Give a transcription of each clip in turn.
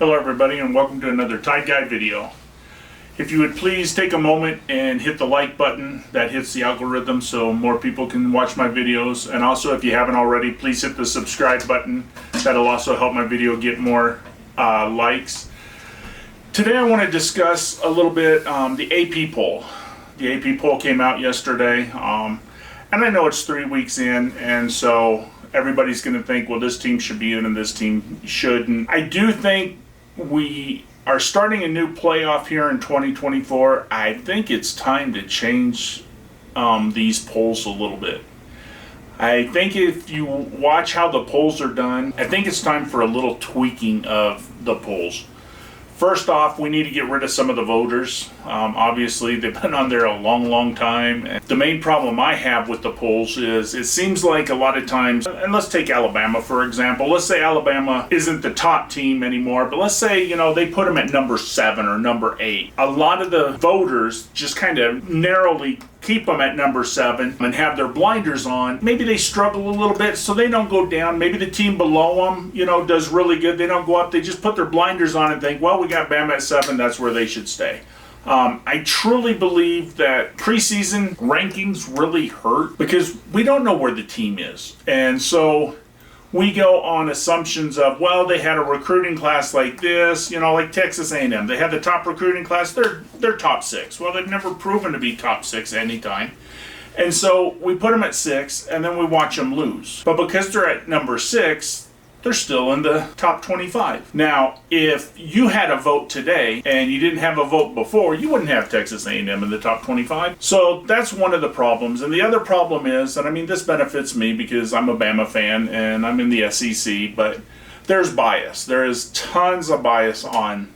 Hello everybody and welcome to another Tide Guy video. If you would please take a moment and hit the like button, that hits the algorithm so more people can watch my videos. And also if you haven't already, please hit the subscribe button. That'll also help my video get more likes. Today I want to discuss a little bit the AP poll. The AP poll came out yesterday and I know it's 3 weeks in, and so everybody's going to think, well, this team should be in and this team shouldn't. I do think we are starting a new playoff here in 2024. I think it's time to change these polls a little bit. I think if you watch how the polls are done, I think it's time for a little tweaking of the polls. First off, we need to get rid of some of the voters. Obviously, they've been on there a long time. And the main problem I have with the polls is it seems like a lot of times, and let's take Alabama for example. Let's say Alabama isn't the top team anymore, but let's say, they put them at number 7 or number 8. A lot of the voters just kind of narrowly keep them at number 7 and have their blinders on. Maybe they struggle a little bit so they don't go down. Maybe the team below them, does really good. They don't go up. They just put their blinders on and think, well, we got Bama at 7. That's where they should stay. I truly believe that preseason rankings really hurt because we don't know where the team is. And so we go on assumptions of, well, they had a recruiting class like this, like Texas A&M. They had the top recruiting class. They're top 6. Well, they've never proven to be top 6 anytime. And so we put them at 6, and then we watch them lose. But because they're at number 6, they're still in the top 25. Now, if you had a vote today and you didn't have a vote before, you wouldn't have Texas A&M in the top 25. So that's one of the problems. And the other problem is, and I mean, this benefits me because I'm a Bama fan and I'm in the SEC, but there's bias. There is tons of bias on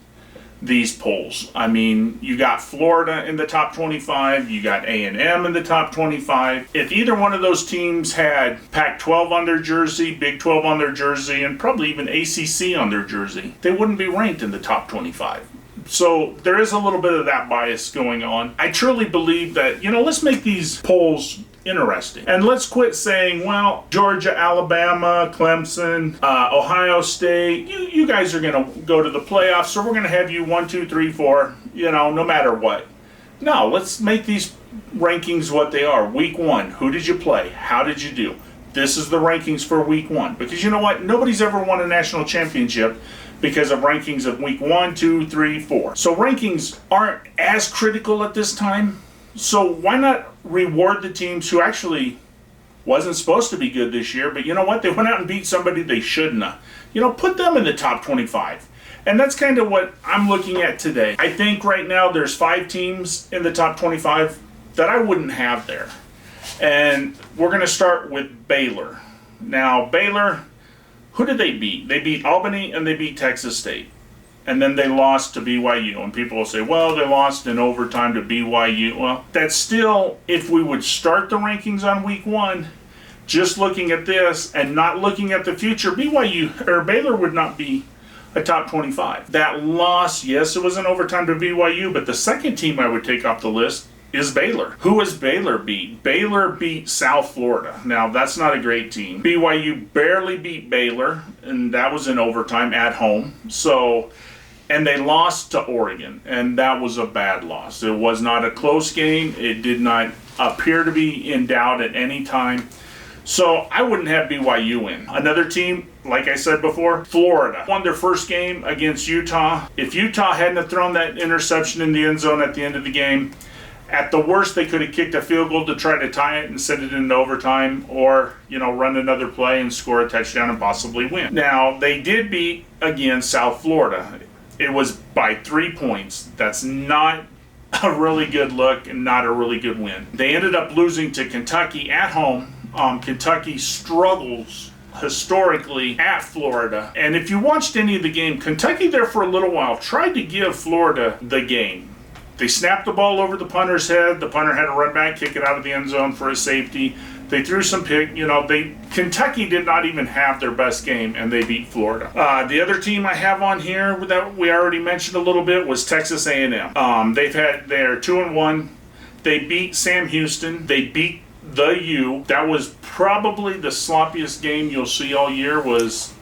these polls. I mean, you got Florida in the top 25, you got A&M in the top 25. If either one of those teams had Pac-12 on their jersey, Big 12 on their jersey, and probably even ACC on their jersey, they wouldn't be ranked in the top 25. So there is a little bit of that bias going on. I truly believe that, let's make these polls interesting. And let's quit saying, well, Georgia, Alabama, Clemson, Ohio State, you guys are going to go to the playoffs, so we're going to have you 1, 2, 3, 4, no matter what. No, let's make these rankings what they are. Week 1, who did you play? How did you do? This is the rankings for week 1. Because you know what? Nobody's ever won a national championship because of rankings of week 1, 2, 3, 4. So rankings aren't as critical at this time. So why not reward the teams who actually wasn't supposed to be good this year, but you know what? They went out and beat somebody they shouldn't have. Put them in the top 25. And that's kind of what I'm looking at today. I think right now there's 5 teams in the top 25 that I wouldn't have there. And we're going to start with Baylor. Now, Baylor, who did they beat? They beat Albany and they beat Texas State. And then they lost to BYU. And people will say, well, they lost in overtime to BYU. Well, that's still, if we would start the rankings on week 1, just looking at this and not looking at the future, Baylor would not be a top 25. That loss, yes, it was in overtime to BYU, but the second team I would take off the list is Baylor. Who has Baylor beat? Baylor beat South Florida. Now, that's not a great team. BYU barely beat Baylor, and that was in overtime at home. And they lost to Oregon, and that was a bad loss. It was not a close game. It did not appear to be in doubt at any time. So I wouldn't have BYU in. Another team, like I said before, Florida won their first game against Utah. If Utah hadn't have thrown that interception in the end zone at the end of the game, at the worst, they could have kicked a field goal to try to tie it and send it into overtime, or, run another play and score a touchdown and possibly win. Now, they did beat, again, South Florida. It was by 3 points. That's not a really good look and not a really good win. They ended up losing to Kentucky at home. Kentucky struggles historically at Florida. And if you watched any of the game, Kentucky there for a little while tried to give Florida the game. They snapped the ball over the punter's head. The punter had to run back, kick it out of the end zone for a safety. They threw some pick. Kentucky did not even have their best game, and they beat Florida. The other team I have on here that we already mentioned a little bit was Texas A&M. They're 2-1. They beat Sam Houston. They beat the U. That was probably the sloppiest game you'll see all year. Was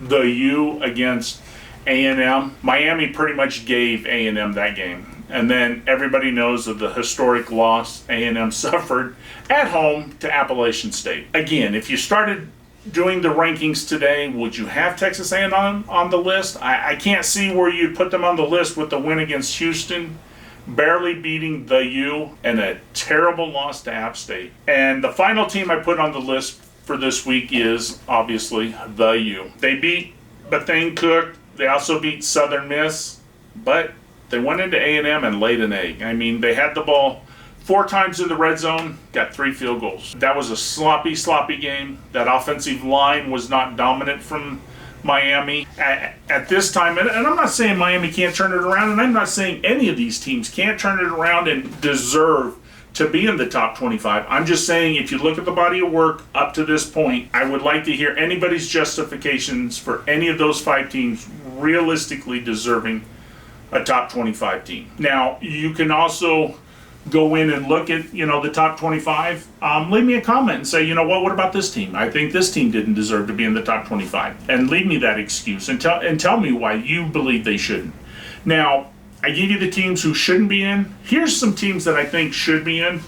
the U against A&M. Miami pretty much gave A&M that game. And then everybody knows of the historic loss A&M suffered at home to Appalachian State. Again, if you started doing the rankings today, would you have Texas A&M on the list? I can't see where you'd put them on the list with the win against Houston, barely beating the U, and a terrible loss to App State. And the final team I put on the list for this week is obviously the U. They beat Bethune-Cookman. They also beat Southern Miss, but they went into A&M and laid an egg. I mean, they had the ball 4 times in the red zone, got 3 field goals. That was a sloppy game. That offensive line was not dominant from Miami at this time. And I'm not saying Miami can't turn it around, and I'm not saying any of these teams can't turn it around and deserve to be in the top 25. I'm just saying, if you look at the body of work up to this point, I would like to hear anybody's justifications for any of those 5 teams realistically deserving a top 25 team. Now, you can also go in and look at, the top 25. Leave me a comment and say, what about this team? I think this team didn't deserve to be in the top 25. And leave me that excuse and tell me why you believe they shouldn't. Now, I give you the teams who shouldn't be in. Here's some teams that I think should be in.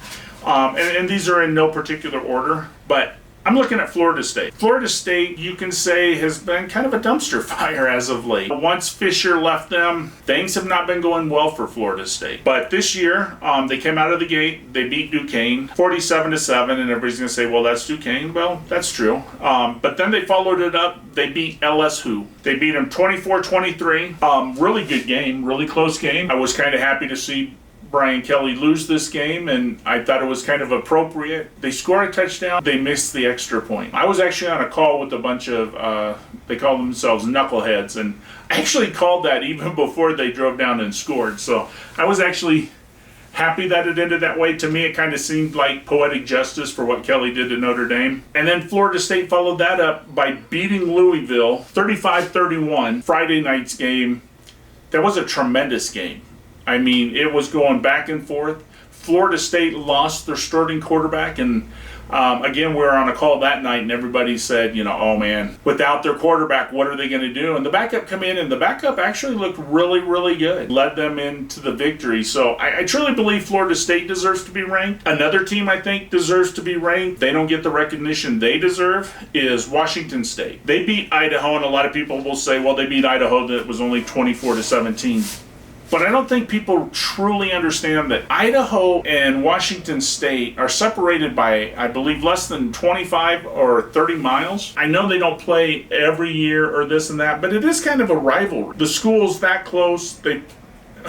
And these are in no particular order, but I'm looking at Florida State. Florida State, you can say, has been kind of a dumpster fire as of late. Once Fisher left them, things have not been going well for Florida State. But this year, they came out of the gate, they beat Duquesne 47-7, and everybody's going to say, well, that's Duquesne. Well, that's true. But then they followed it up. They beat LSU. They beat them 24-23. Really good game, really close game. I was kind of happy to see Brian Kelly lose this game, and I thought it was kind of appropriate. They score a touchdown, they missed the extra point. I was actually on a call with a bunch of, they call themselves knuckleheads, and I actually called that even before they drove down and scored. So I was actually happy that it ended that way. To me, it kind of seemed like poetic justice for what Kelly did to Notre Dame. And then Florida State followed that up by beating Louisville 35-31, Friday night's game. That was a tremendous game. I mean, it was going back and forth. Florida State lost their starting quarterback, and again, we were on a call that night, and everybody said, oh man, without their quarterback, what are they going to do? And the backup come in, and the backup actually looked really, really good. Led them into the victory. So I truly believe Florida State deserves to be ranked. Another team I think deserves to be ranked, they don't get the recognition they deserve, is Washington State. They beat Idaho, and a lot of people will say, well, they beat Idaho, that was only 24-17. But I don't think people truly understand that Idaho and Washington State are separated by, I believe, less than 25 or 30 miles. I know they don't play every year or this and that, but it is kind of a rivalry. The schools that close, they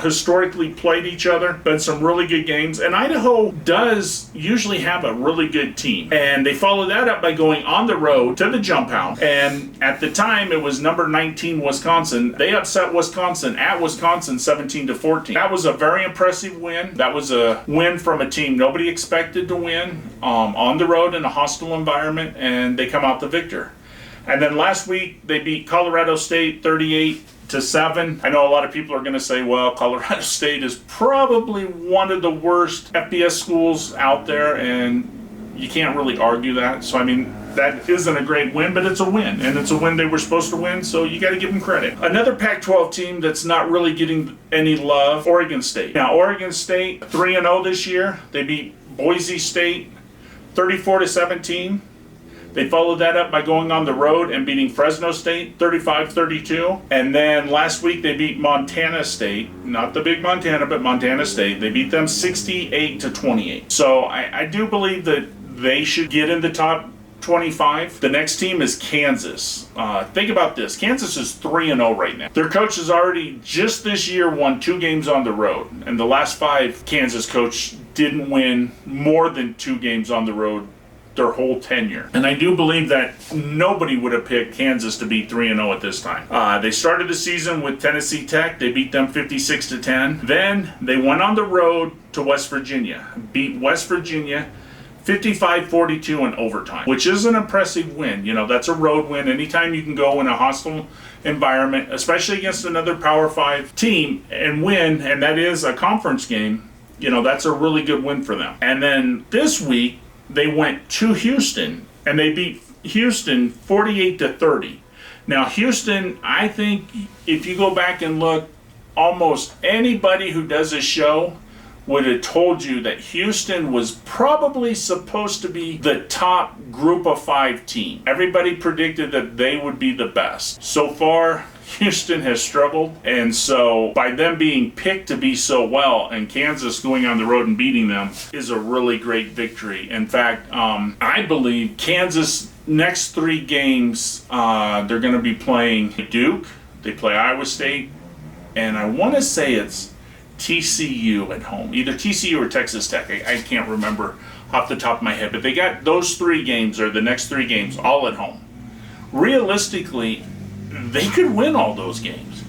historically played each other, been some really good games, and Idaho does usually have a really good team. And they follow that up by going on the road to the Jump House, and at the time it was number 19 Wisconsin. They upset Wisconsin at Wisconsin 17-14. That was a very impressive win. That was a win from a team nobody expected to win, on the road in a hostile environment, and they come out the victor. And then last week they beat Colorado State 38-7. I know a lot of people are going to say, well, Colorado State is probably one of the worst FBS schools out there, and you can't really argue that. So, I mean, that isn't a great win, but it's a win, and it's a win they were supposed to win, so you got to give them credit. Another Pac-12 team that's not really getting any love, Oregon State. Now, Oregon State, 3-0 this year. They beat Boise State 34-17. They followed that up by going on the road and beating Fresno State 35-32. And then last week they beat Montana State, not the big Montana, but Montana State. They beat them 68-28. So I do believe that they should get in the top 25. The next team is Kansas. Think about this. Kansas is 3-0 right now. Their coach has already just this year won 2 games on the road. And the last 5 Kansas coach didn't win more than 2 games on the road their whole tenure. And I do believe that nobody would have picked Kansas to be 3-0 at this time. They started the season with Tennessee Tech. They beat them 56-10. Then they went on the road to West Virginia, beat West Virginia 55-42 in overtime, which is an impressive win. That's a road win. Anytime you can go in a hostile environment, especially against another Power 5 team, and win, and that is a conference game, that's a really good win for them. And then this week, they went to Houston, and they beat Houston 48-30. Now, Houston, I think if you go back and look, almost anybody who does a show would have told you that Houston was probably supposed to be the top group of 5 team. Everybody predicted that they would be the best. So far, Houston has struggled, and so by them being picked to be so well and Kansas going on the road and beating them is a really great victory. In fact, I believe Kansas next 3 games, they're going to be playing Duke, they play Iowa State, and I want to say it's TCU at home, either TCU or Texas Tech. I can't remember off the top of my head, but they got those 3 games, or the next 3 games, all at home. Realistically, they could win all those games.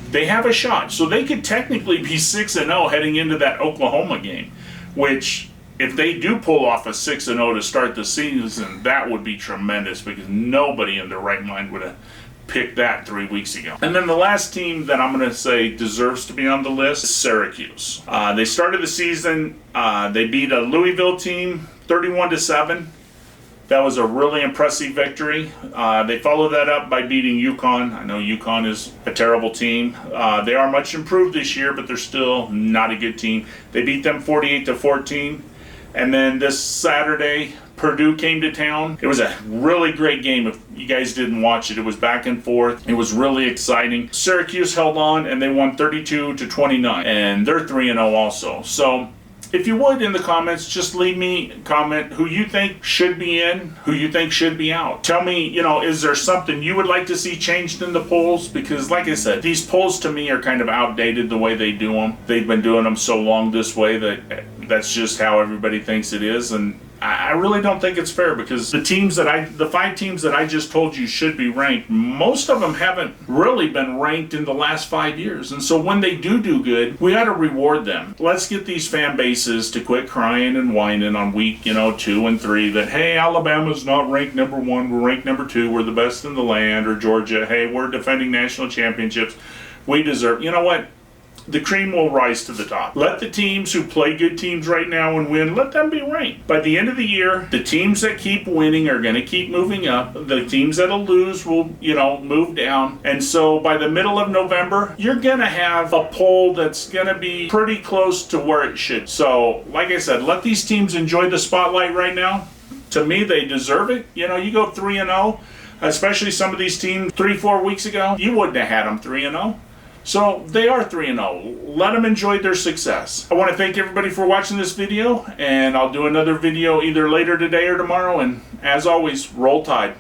They have a shot. So they could technically be 6-0 heading into that Oklahoma game, which if they do pull off a 6-0 to start the season, that would be tremendous, because nobody in their right mind would have picked that 3 weeks ago. And then the last team that I'm going to say deserves to be on the list is Syracuse. They started the season, they beat a Louisville team 31-7. That was a really impressive victory. They followed that up by beating UConn. I know UConn is a terrible team. They are much improved this year, but they're still not a good team. They beat them 48-14. And then this Saturday, Purdue came to town. It was a really great game. If you guys didn't watch it, it was back and forth. It was really exciting. Syracuse held on, and they won 32-29. And they're 3-0 also. So if you would, in the comments, just leave me a comment who you think should be in, who you think should be out. Tell me, is there something you would like to see changed in the polls? Because like I said, these polls to me are kind of outdated the way they do them. They've been doing them so long this way that that's just how everybody thinks it is. And I really don't think it's fair, because the 5 teams that I just told you should be ranked, most of them haven't really been ranked in the last 5 years. And so when they do good, we ought to reward them. Let's get these fan bases to quit crying and whining on week, 2 and 3 that, hey, Alabama's not ranked number 1, we're ranked number 2, we're the best in the land, or Georgia, hey, we're defending national championships, we deserve. You know what? The cream will rise to the top. Let the teams who play good teams right now and win, let them be ranked. By the end of the year, the teams that keep winning are going to keep moving up. The teams that'll lose will, move down. And so by the middle of November, you're going to have a poll that's going to be pretty close to where it should. So, like I said, let these teams enjoy the spotlight right now. To me, they deserve it. You go 3-0, especially some of these teams 3-4 weeks ago, you wouldn't have had them 3-0. So they are 3-0. Let them enjoy their success. I want to thank everybody for watching this video, and I'll do another video either later today or tomorrow. And as always, roll Tide.